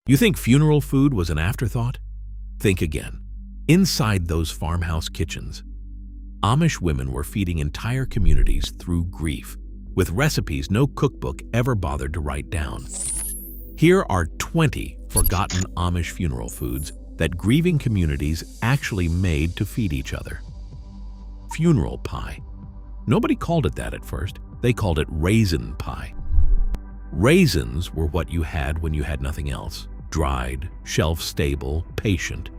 You think funeral food was an afterthought? Think again. Inside those farmhouse kitchens, Amish women were feeding entire communities through grief, with recipes no cookbook ever bothered to write down. Here are 20 forgotten Amish funeral foods that grieving communities actually made to feed each other. Funeral pie. Nobody called it that at first. They called it raisin pie. Raisins were what you had when you had nothing else. Dried, shelf-stable, patient.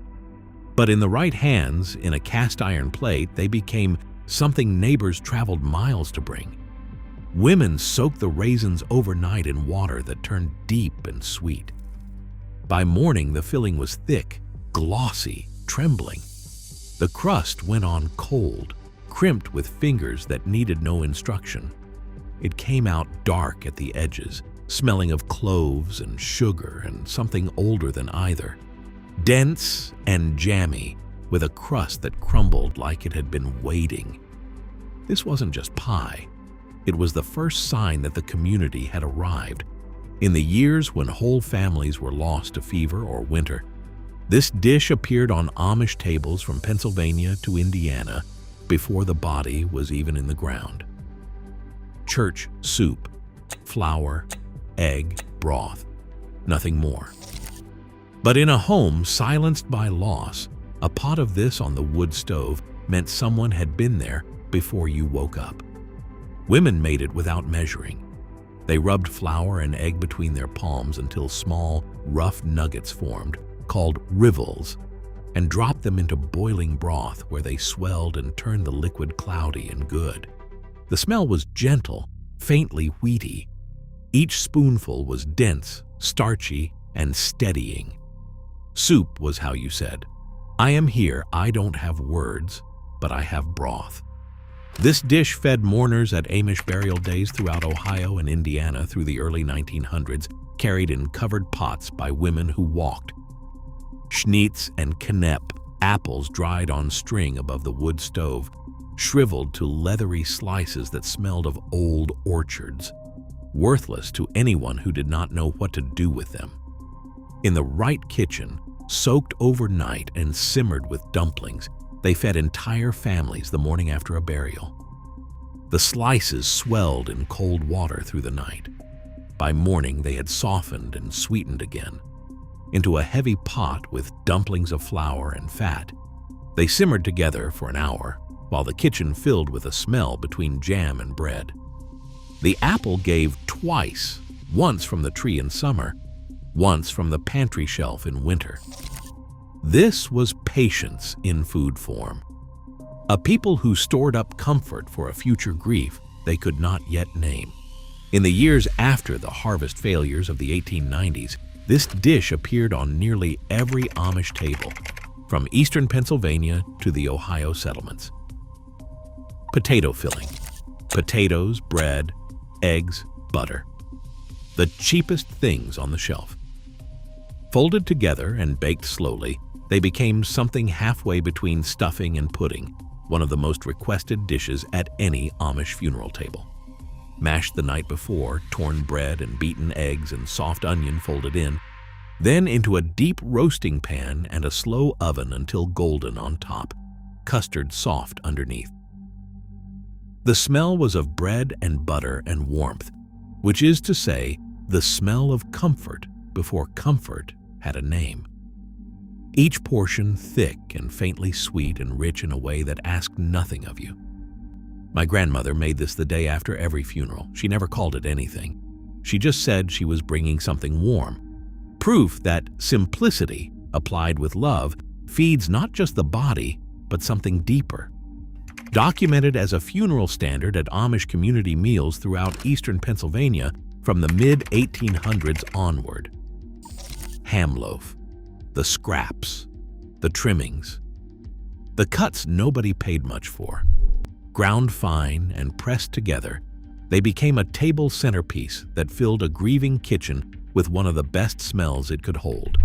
But in the right hands, in a cast-iron plate, they became something neighbors traveled miles to bring. Women soaked the raisins overnight in water that turned deep and sweet. By morning, the filling was thick, glossy, trembling. The crust went on cold, crimped with fingers that needed no instruction. It came out dark at the edges, smelling of cloves and sugar and something older than either. Dense and jammy, with a crust that crumbled like it had been waiting. This wasn't just pie. It was the first sign that the community had arrived. In the years when whole families were lost to fever or winter, this dish appeared on Amish tables from Pennsylvania to Indiana before the body was even in the ground. Church soup, flour, egg, broth, nothing more. But in a home silenced by loss, a pot of this on the wood stove meant someone had been there before you woke up. Women made it without measuring. They rubbed flour and egg between their palms until small, rough nuggets formed, called rivels, and dropped them into boiling broth where they swelled and turned the liquid cloudy and good. The smell was gentle, faintly wheaty. Each spoonful was dense, starchy, and steadying. Soup was how you said, "I am here, I don't have words, but I have broth." This dish fed mourners at Amish burial days throughout Ohio and Indiana through the early 1900s, carried in covered pots by women who walked. Schnitz and Knep, apples dried on string above the wood stove, shriveled to leathery slices that smelled of old orchards, worthless to anyone who did not know what to do with them. In the right kitchen, soaked overnight and simmered with dumplings, they fed entire families the morning after a burial. The slices swelled in cold water through the night. By morning, they had softened and sweetened again. Into a heavy pot with dumplings of flour and fat, they simmered together for an hour, while the kitchen filled with a smell between jam and bread. The apple gave twice, once from the tree in summer, once from the pantry shelf in winter. This was patience in food form. A people who stored up comfort for a future grief they could not yet name. In the years after the harvest failures of the 1890s, this dish appeared on nearly every Amish table, from eastern Pennsylvania to the Ohio settlements. Potato filling. Potatoes, bread, eggs, butter. The cheapest things on the shelf. Folded together and baked slowly, they became something halfway between stuffing and pudding, one of the most requested dishes at any Amish funeral table. Mashed the night before, torn bread and beaten eggs and soft onion folded in, then into a deep roasting pan and a slow oven until golden on top, custard soft underneath. The smell was of bread and butter and warmth, which is to say, the smell of comfort before comfort had a name. Each portion thick and faintly sweet and rich in a way that asked nothing of you. My grandmother made this the day after every funeral. She never called it anything. She just said she was bringing something warm. Proof that simplicity, applied with love, feeds not just the body, but something deeper. Documented as a funeral standard at Amish community meals throughout eastern Pennsylvania from the mid-1800s onward. Ham loaf, the scraps, the trimmings, the cuts nobody paid much for. Ground fine and pressed together, they became a table centerpiece that filled a grieving kitchen with one of the best smells it could hold.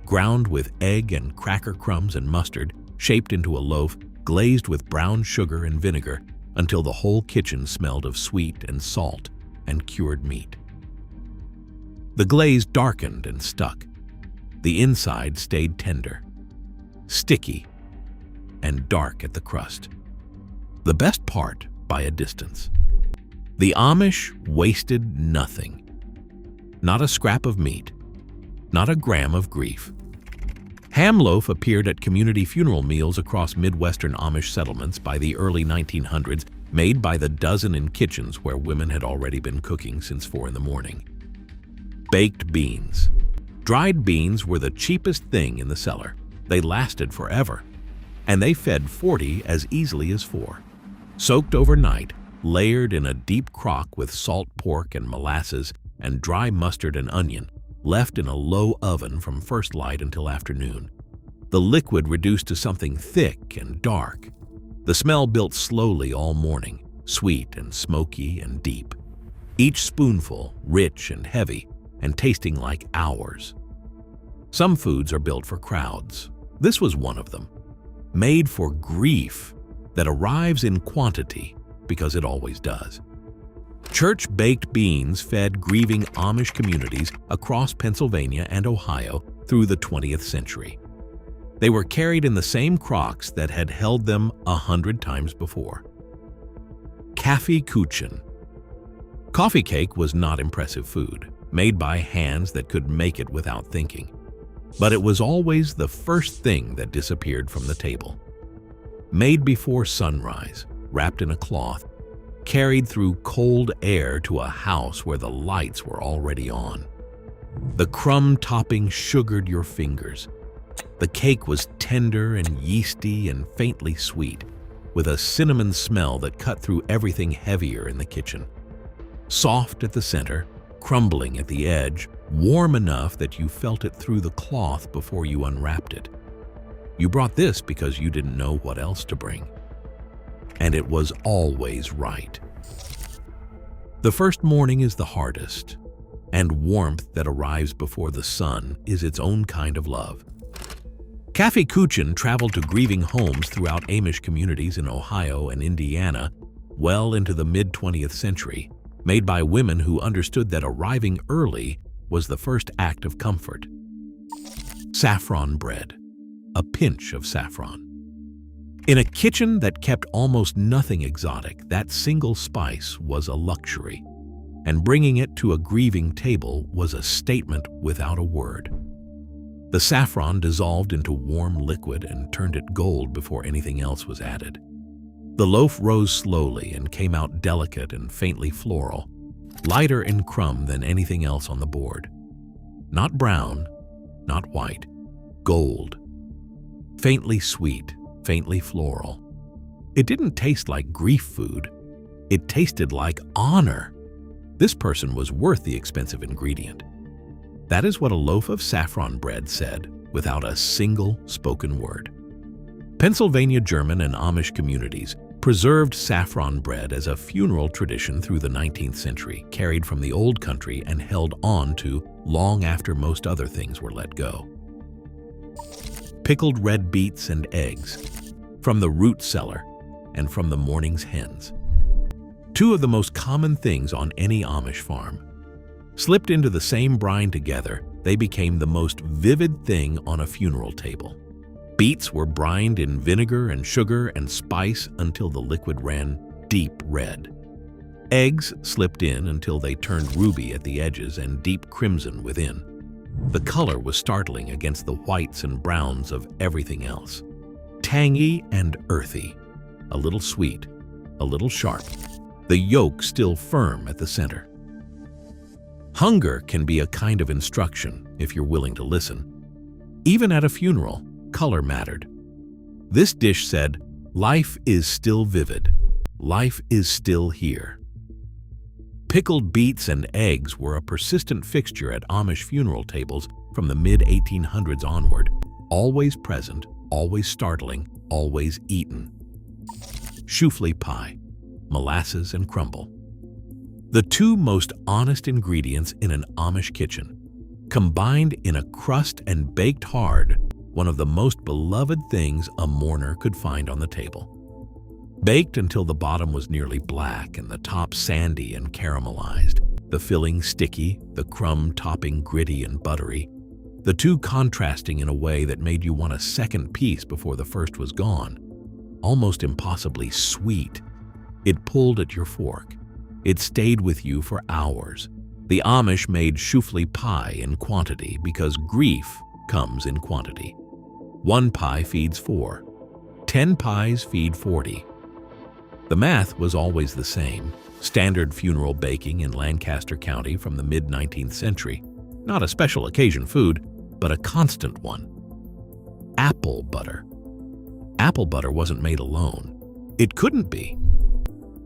Ground with egg and cracker crumbs and mustard, shaped into a loaf, glazed with brown sugar and vinegar until the whole kitchen smelled of sweet and salt and cured meat. The glaze darkened and stuck, The inside stayed tender, sticky, and dark at the crust. The best part by a distance. The Amish wasted nothing. Not a scrap of meat, not a gram of grief. Ham loaf appeared at community funeral meals across Midwestern Amish settlements by the early 1900s, made by the dozen in kitchens where women had already been cooking since 4 in the morning. Baked beans. Dried beans were the cheapest thing in the cellar. They lasted forever, and they fed 40 as easily as 4. Soaked overnight, layered in a deep crock with salt pork and molasses and dry mustard and onion, left in a low oven from first light until afternoon. The liquid reduced to something thick and dark. The smell built slowly all morning, sweet and smoky and deep. Each spoonful rich and heavy and tasting like hours. Some foods are built for crowds. This was one of them. Made for grief that arrives in quantity because it always does. Church-baked beans fed grieving Amish communities across Pennsylvania and Ohio through the 20th century. They were carried in the same crocks that had held them 100 times before. Kaffeekuchen. Coffee cake was not impressive food, made by hands that could make it without thinking. But it was always the first thing that disappeared from the table. Made before sunrise, wrapped in a cloth, carried through cold air to a house where the lights were already on. The crumb topping sugared your fingers. The cake was tender and yeasty and faintly sweet, with a cinnamon smell that cut through everything heavier in the kitchen. Soft at the center, crumbling at the edge, warm enough that you felt it through the cloth before you unwrapped it. You brought this because you didn't know what else to bring. And it was always right. The first morning is the hardest, and warmth that arrives before the sun is its own kind of love. Kaffeekuchen traveled to grieving homes throughout Amish communities in Ohio and Indiana well into the mid-20th century, made by women who understood that arriving early was the first act of comfort. Saffron bread. A pinch of saffron. In a kitchen that kept almost nothing exotic, that single spice was a luxury, and bringing it to a grieving table was a statement without a word. The saffron dissolved into warm liquid and turned it gold before anything else was added. The loaf rose slowly and came out delicate and faintly floral, lighter in crumb than anything else on the board. Not brown, not white, gold. Faintly sweet, faintly floral. It didn't taste like grief food. It tasted like honor. This person was worth the expensive ingredient. That is what a loaf of saffron bread said, without a single spoken word. Pennsylvania German and Amish communities preserved saffron bread as a funeral tradition through the 19th century, carried from the old country and held on to long after most other things were let go. Pickled red beets and eggs, from the root cellar and from the morning's hens. Two of the most common things on any Amish farm. Slipped into the same brine together, they became the most vivid thing on a funeral table. Beets were brined in vinegar and sugar and spice until the liquid ran deep red. Eggs slipped in until they turned ruby at the edges and deep crimson within. The color was startling against the whites and browns of everything else. Tangy and earthy, a little sweet, a little sharp, the yolk still firm at the center. Hunger can be a kind of instruction if you're willing to listen. Even at a funeral, color mattered. This dish said, "Life is still vivid. Life is still here." Pickled beets and eggs were a persistent fixture at Amish funeral tables from the mid-1800s onward, always present, always startling, always eaten. Shoofly pie, molasses and crumble. The two most honest ingredients in an Amish kitchen, combined in a crust and baked hard, one of the most beloved things a mourner could find on the table. Baked until the bottom was nearly black and the top sandy and caramelized, the filling sticky, the crumb topping gritty and buttery. the two contrasting in a way that made you want a second piece before the first was gone. Almost impossibly sweet. It pulled at your fork. It stayed with you for hours. The Amish made shoofly pie in quantity because grief comes in quantity. 1 pie feeds 4. 10 pies feed 40. The math was always the same. Standard funeral baking in Lancaster County from the mid-19th century. Not a special occasion food, but a constant one. Apple butter. Apple butter wasn't made alone. It couldn't be.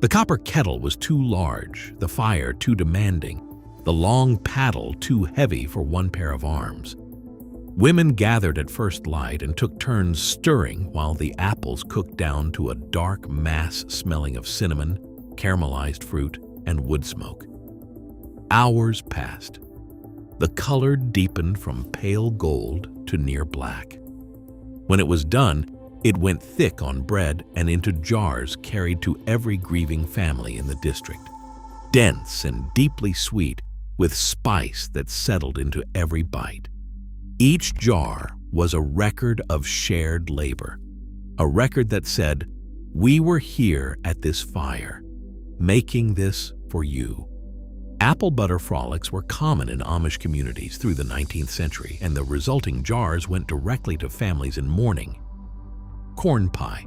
The copper kettle was too large, the fire too demanding, the long paddle too heavy for one pair of arms. Women gathered at first light and took turns stirring while the apples cooked down to a dark mass smelling of cinnamon, caramelized fruit, and wood smoke. Hours passed. The color deepened from pale gold to near black. When it was done, it went thick on bread and into jars carried to every grieving family in the district. Dense and deeply sweet, with spice that settled into every bite. Each jar was a record of shared labor, a record that said, "We were here at this fire, making this for you." Apple butter frolics were common in Amish communities through the 19th century, and the resulting jars went directly to families in mourning. Corn pie.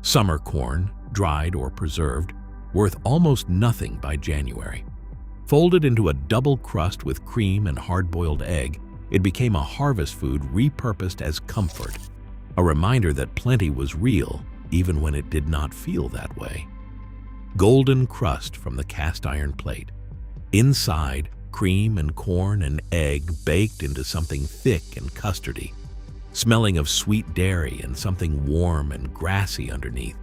Summer corn, dried or preserved, worth almost nothing by January. Folded into a double crust with cream and hard-boiled egg, it became a harvest food repurposed as comfort, a reminder that plenty was real even when it did not feel that way. Golden crust from the cast iron plate. Inside, cream and corn and egg baked into something thick and custardy, smelling of sweet dairy and something warm and grassy underneath.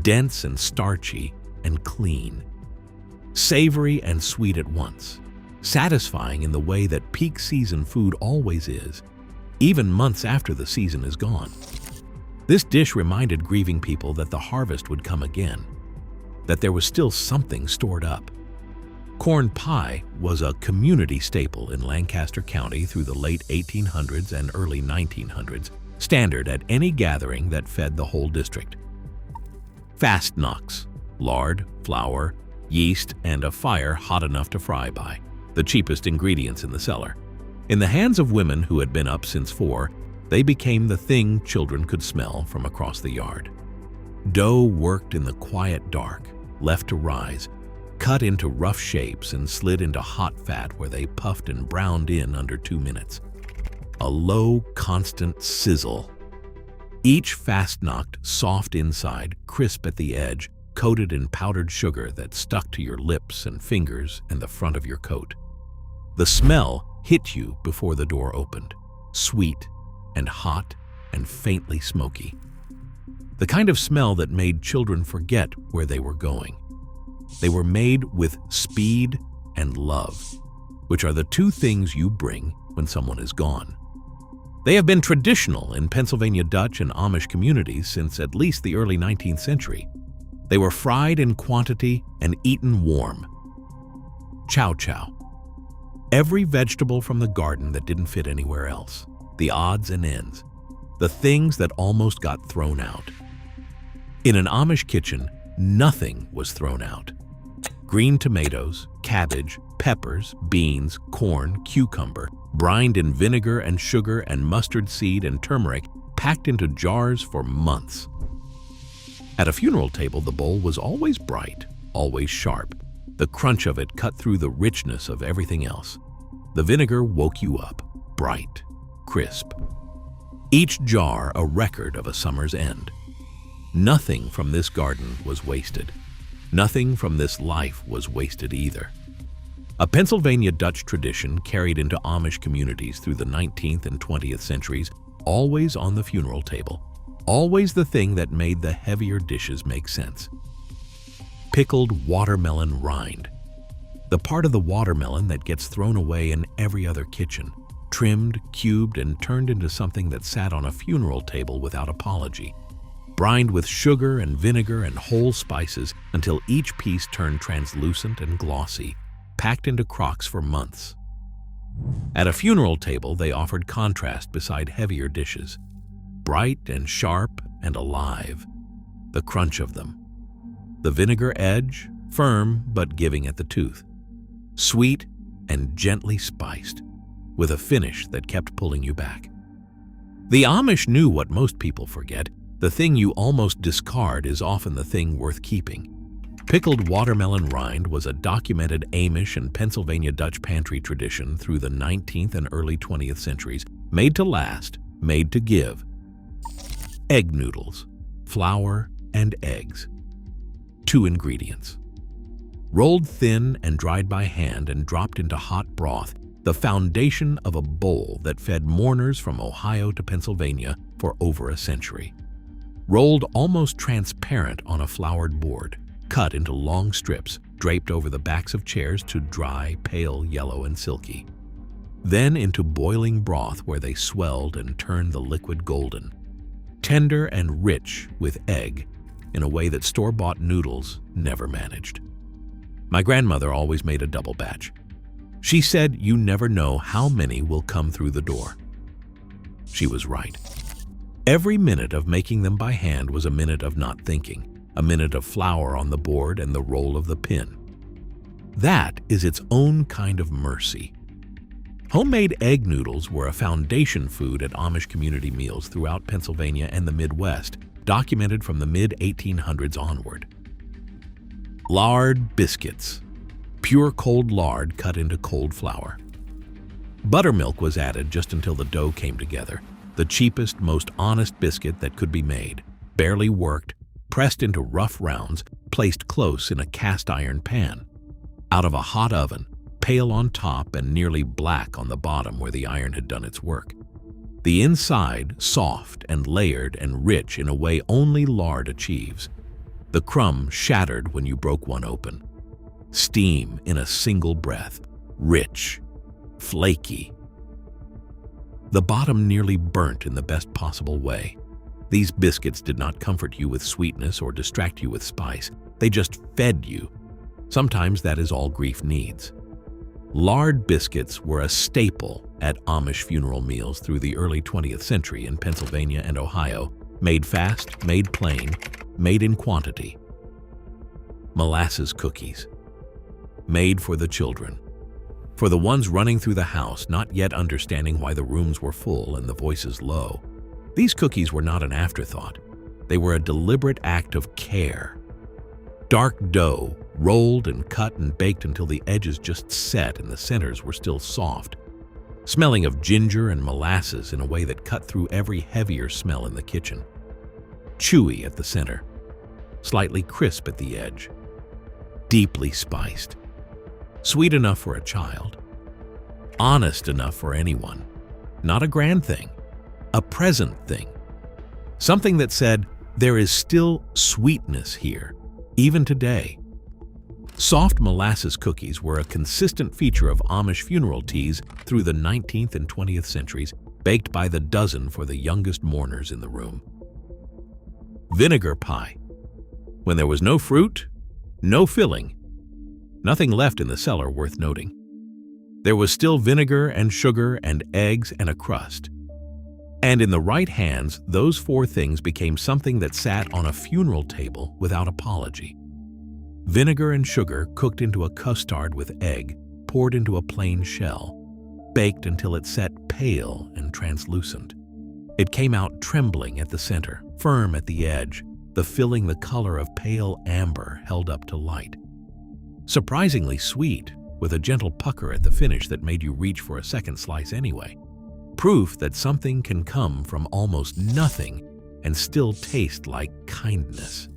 Dense and starchy and clean. Savory and sweet at once. Satisfying in the way that peak season food always is, even months after the season is gone. This dish reminded grieving people that the harvest would come again, that there was still something stored up. Corn pie was a community staple in Lancaster County through the late 1800s and early 1900s, standard at any gathering that fed the whole district. Fast knocks, lard, flour, yeast, and a fire hot enough to fry by, the cheapest ingredients in the cellar. In the hands of women who had been up since 4, they became the thing children could smell from across the yard. Dough worked in the quiet dark, left to rise, cut into rough shapes and slid into hot fat where they puffed and browned in under 2 minutes. A low, constant sizzle. Each fast-knocked, soft inside, crisp at the edge, coated in powdered sugar that stuck to your lips and fingers and the front of your coat. The smell hit you before the door opened, sweet and hot and faintly smoky. The kind of smell that made children forget where they were going. They were made with speed and love, which are the two things you bring when someone is gone. They have been traditional in Pennsylvania Dutch and Amish communities since at least the early 19th century. They were fried in quantity and eaten warm. Chow chow. Every vegetable from the garden that didn't fit anywhere else. The odds and ends. The things that almost got thrown out. In an Amish kitchen, nothing was thrown out. Green tomatoes, cabbage, peppers, beans, corn, cucumber, brined in vinegar and sugar and mustard seed and turmeric, packed into jars for months. At a funeral table, the bowl was always bright, always sharp. The crunch of it cut through the richness of everything else. The vinegar woke you up, bright, crisp. Each jar a record of a summer's end. Nothing from this garden was wasted. Nothing from this life was wasted either. A Pennsylvania Dutch tradition carried into Amish communities through the 19th and 20th centuries, always on the funeral table, always the thing that made the heavier dishes make sense. Pickled watermelon rind, the part of the watermelon that gets thrown away in every other kitchen, trimmed, cubed, and turned into something that sat on a funeral table without apology. Brined with sugar and vinegar and whole spices until each piece turned translucent and glossy, packed into crocks for months. At a funeral table, they offered contrast beside heavier dishes. Bright and sharp and alive, the crunch of them. The vinegar edge, firm but giving at the tooth. Sweet and gently spiced, with a finish that kept pulling you back. The Amish knew what most people forget. The thing you almost discard is often the thing worth keeping. Pickled watermelon rind was a documented Amish and Pennsylvania Dutch pantry tradition through the 19th and early 20th centuries, made to last, made to give. Egg noodles, flour, and eggs. 2 ingredients. Rolled thin and dried by hand and dropped into hot broth, the foundation of a bowl that fed mourners from Ohio to Pennsylvania for over a century. Rolled almost transparent on a floured board, cut into long strips, draped over the backs of chairs to dry, pale yellow and silky. Then into boiling broth where they swelled and turned the liquid golden. Tender and rich with egg, in a way that store-bought noodles never managed. My grandmother always made a double batch. She said you never know how many will come through the door. She was right. Every minute of making them by hand was a minute of not thinking, a minute of flour on the board and the roll of the pin. That is its own kind of mercy. Homemade egg noodles were a foundation food at Amish community meals throughout Pennsylvania and the Midwest, documented from the mid-1800s onward. Lard biscuits. Pure cold lard cut into cold flour. Buttermilk was added just until the dough came together, the cheapest, most honest biscuit that could be made, barely worked, pressed into rough rounds, placed close in a cast iron pan. Out of a hot oven, pale on top and nearly black on the bottom where the iron had done its work. The inside soft and layered and rich in a way only lard achieves. The crumb shattered when you broke one open. Steam in a single breath, rich, flaky. The bottom nearly burnt in the best possible way. These biscuits did not comfort you with sweetness or distract you with spice. They just fed you. Sometimes that is all grief needs. Lard biscuits were a staple at Amish funeral meals through the early 20th century in Pennsylvania and Ohio, made fast, made plain, made in quantity. Molasses cookies, made for the children, for the ones running through the house, not yet understanding why the rooms were full and the voices low. These cookies were not an afterthought. They were a deliberate act of care. Dark dough, rolled and cut and baked until the edges just set and the centers were still soft, smelling of ginger and molasses in a way that cut through every heavier smell in the kitchen. Chewy at the center, slightly crisp at the edge, deeply spiced, sweet enough for a child, honest enough for anyone, not a grand thing, a present thing, something that said, there is still sweetness here, even today. Soft molasses cookies were a consistent feature of Amish funeral teas through the 19th and 20th centuries, baked by the dozen for the youngest mourners in the room. Vinegar pie. When there was no fruit, no filling, nothing left in the cellar worth noting. There was still vinegar and sugar and eggs and a crust. And in the right hands, those 4 things became something that sat on a funeral table without apology. Vinegar and sugar cooked into a custard with egg, poured into a plain shell, baked until it set pale and translucent. It came out trembling at the center, firm at the edge, the filling the color of pale amber held up to light. Surprisingly sweet, with a gentle pucker at the finish that made you reach for a second slice anyway. Proof that something can come from almost nothing and still taste like kindness.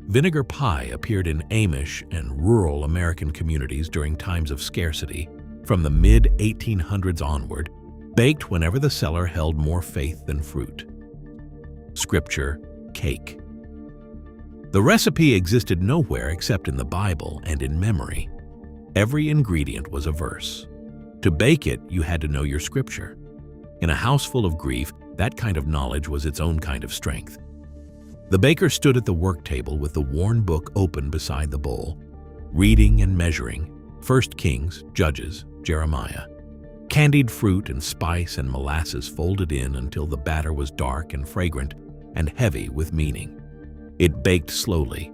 Vinegar pie appeared in Amish and rural American communities during times of scarcity, from the mid-1800s onward, baked whenever the cellar held more faith than fruit. Scripture, cake. The recipe existed nowhere except in the Bible and in memory. Every ingredient was a verse. To bake it, you had to know your scripture. In a house full of grief, that kind of knowledge was its own kind of strength. The baker stood at the work table with the worn book open beside the bowl, reading and measuring 1 Kings, Judges, Jeremiah. Candied fruit and spice and molasses folded in until the batter was dark and fragrant and heavy with meaning. It baked slowly.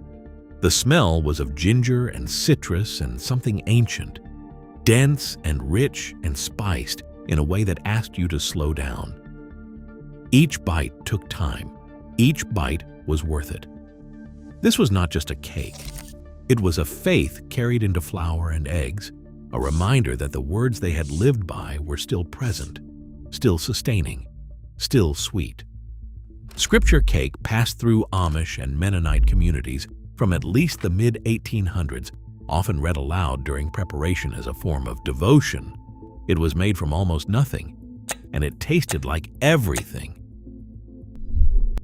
The smell was of ginger and citrus and something ancient, dense and rich and spiced in a way that asked you to slow down. Each bite took time. Each bite was worth it. This was not just a cake. It was a faith carried into flour and eggs, a reminder that the words they had lived by were still present, still sustaining, still sweet. Scripture cake passed through Amish and Mennonite communities from at least the mid-1800s, often read aloud during preparation as a form of devotion. It was made from almost nothing, and it tasted like everything.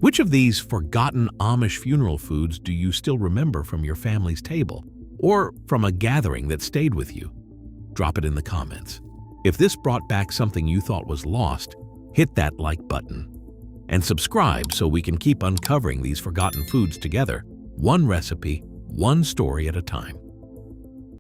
Which of these forgotten Amish funeral foods do you still remember from your family's table, or from a gathering that stayed with you? Drop it in the comments. If this brought back something you thought was lost, hit that like button. And subscribe so we can keep uncovering these forgotten foods together, one recipe, one story at a time.